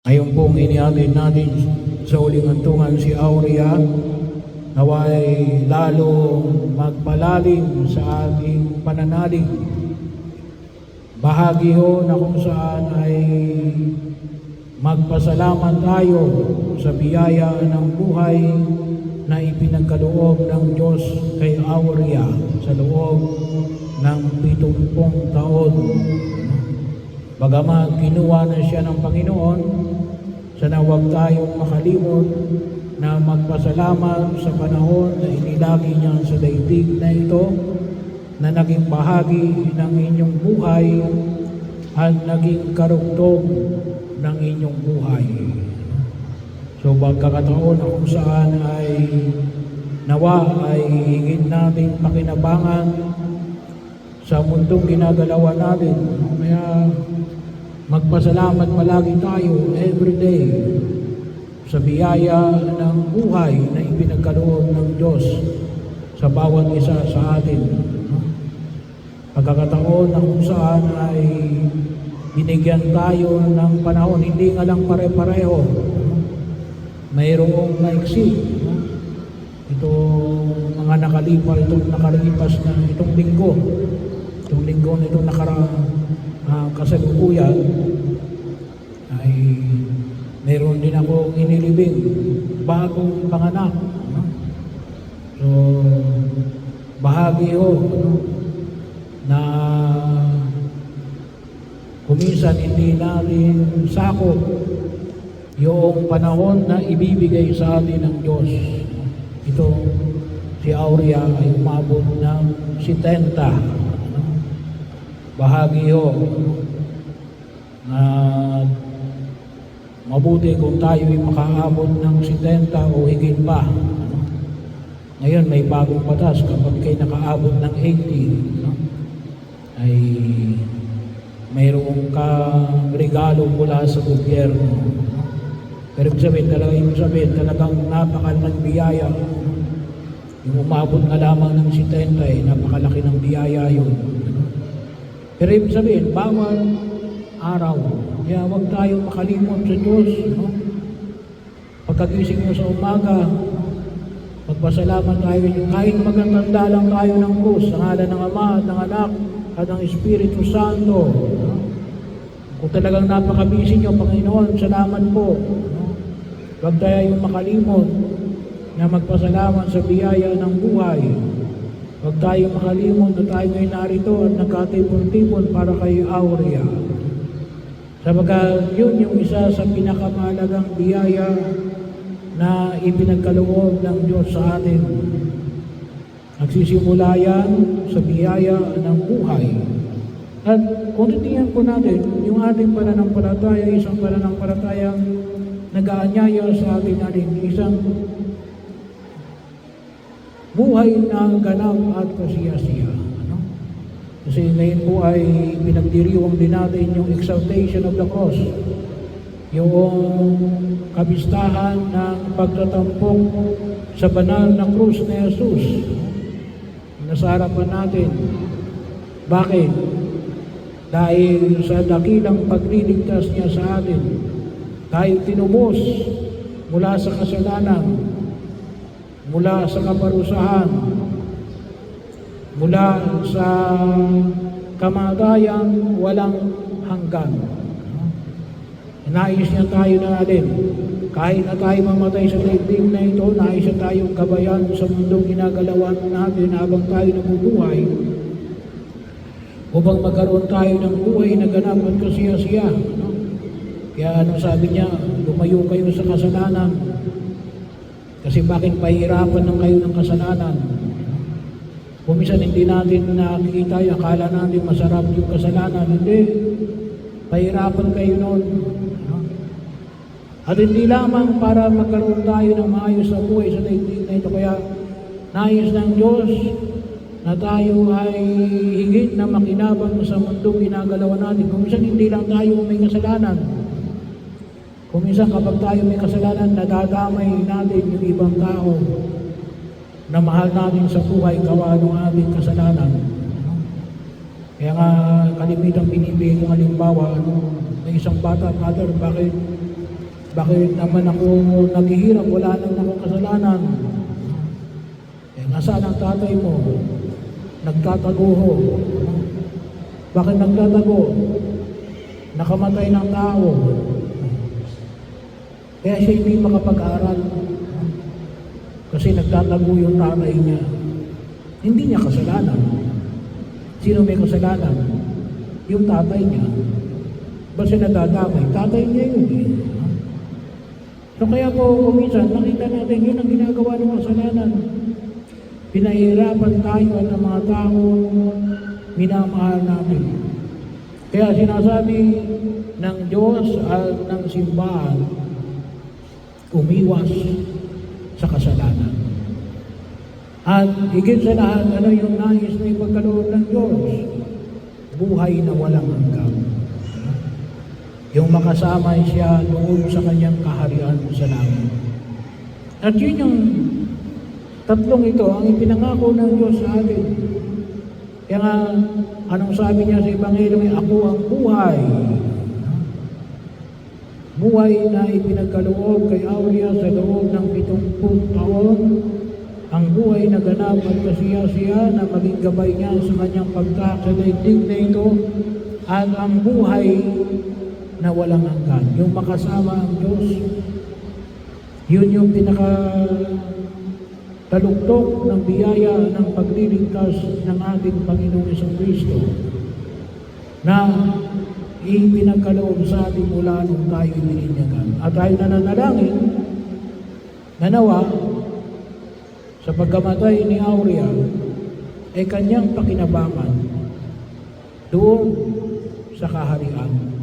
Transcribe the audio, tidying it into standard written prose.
Ngayon pong inihatid natin sa uling hantungan si Aurea, naway lalong magpalalim sa ating pananalig. Bahagi ho na kung saan ay magpasalamat tayo sa biyaya ng buhay na ipinagkaloob ng Diyos kay Aurea sa loob ng 70 taon. Bagamat kinuha na siya ng Panginoon, sana huwag tayong makalimot na magpasalamat sa panahon na inilagi niya sa daigdig na ito, na naging bahagi ng inyong buhay at naging karugtog ng inyong buhay. So pagkakataon na kung saan ay nawa ay higit nating pakinabangan sa mundong ginagalawan natin. Kaya magpasalamat palagi tayo everyday sa biyaya ng buhay na ipinagkaloob ng Diyos sa bawat isa sa atin. Pagkakataon na kung saan ay binigyan tayo ng panahon, hindi nga lang pare-pareho. Mayroong maiksi. Itong mga nakalipas na itong linggo na itong kasalukuyan ay mayroon din ako inilibing bagong panganak. So bahagi ho na kuminsan hindi natin sakop yung panahon na ibibigay sa atin ng Diyos. Ito si Aurea ay umabot ng 70. Bahagi ho na mabuti kung tayo ay makaabot ng 70 o higit pa. Ngayon may bagong batas kapag kayo nakaabot ng 80, ay mayroong kang regalo mula sa gobyerno. Pero ibig sabihin talagang napakalang biyaya. Yung umabot na lamang ng 70 ay napakalaki ng biyaya yun. Pero ibig sabihin, bawal araw. Kaya huwag tayong makalimot sa Diyos. Pagkagising mo sa umaga, magpasalamat tayo. Kahit magandanda lang tayo ng krus, sa ngalan ng Ama at ng Anak at ng Espiritu Santo. Kung talagang napakabisi nyo, Panginoon, salamat po. Huwag tayo makalimot na magpasalamat sa biyaya ng buhay. Huwag tayo makalimot na tayo ngayon narito at nagkatipon-tipon para kay Aurea. Sapagkat yun yung isa sa pinakamahalagang biyaya na ipinagkaloob ng Diyos sa atin. Nagsisimula yan sa biyaya ng buhay. At kung titingnan po natin, yung ating pananampalataya, isang pananampalatayang nag-aanyaya sa atin natin, isang buhay na ganap at kasiyasiya. Kasi ngayon po ay pinagdiriwang din natin yung exaltation of the cross, yung kabistahan ng pagtatampok sa banal na krus ni Jesus. Nasa harapan natin. Bakit? Dahil sa dakilang pagliligtas niya sa atin, dahil tinubos mula sa kasalanan, mula sa kaparusahan, mula sa kamatayang walang hanggan. Nais niya tayo na alin. Kahit na tayo mamatay sa daigdig na ito, nais niya tayong gabayan sa mundong ginagalawan natin habang tayo nabubuhay, upang magkaroon tayo ng buhay na ganap at kasiyasiya. Kaya sabi niya, lumayo kayo sa kasalanan. Kasi bakit pahirapan ng kayo ng kasalanan? Kung minsan hindi natin nakikita, akala natin masarap yung kasalanan. Hindi. Pahirapan kayo noon. At hindi lamang para magkaroon tayo ng maayos na buhay sa daigdig na ito. Kaya nais ng Diyos na tayo ay higit na makinabang sa mundong ginagalawan natin. Kung minsan hindi lang tayo may kasalanan. Kung minsan kapag tayo may kasalanan, nadadamay natin yung ibang tao na mahal natin sa buhay gawa ng ating kasalanan. Kaya nga kalimitang binibigay kong halimbawa, may isang bata, Father, bakit Bakit naman ako naghihirap? Wala naman akong kasalanan. Eh, nasaan ang tatay mo? Nagtatago ho. Bakit nagtatago? Nakamatay ng tao. Kaya siya hindi makapag-aral. Kasi nagtatago yung tatay niya. Hindi niya kasalanan. Sino may kasalanan? Yung tatay niya. Basta nadadamay, tatay niya yun eh. So kaya po, kuminsan, nakita natin yun ang ginagawa ng kasalanan. Pinahihirapan tayo at ang mga tao minamahal natin. Kaya sinasabi ng Diyos at ng simbahan, umiwas sa kasalanan. At higit sa lahat, ano yung nais na ipagkaloob ng Diyos? Buhay na walang hanggan. Yung makasama siya doon sa kanyang kaharian sa langit. At yun yung tatlong ito, ang ipinangako ng Diyos sa atin. Kaya nga, anong sabi niya sa Ebanghelyo, ako ang buhay. Buhay na ipinagkaloob kay Aurea sa loob ng 70 taon. Ang buhay na ganap at kasiya-siya na maging gabay niya sa kanyang pagtak sa daigdig na ito. At ang buhay na walang hanggan. Yung makasama ang Diyos, yun yung pinakataluktok ng biyaya ng pagliligtas ng ating Panginoong Jesucristo na ipinagkaloob sa ating mula nung tayo bininyagan. At tayo nananalangin na nawa sa pagkamatay ni Aurea ay kanyang pakinabangan doon sa kaharian.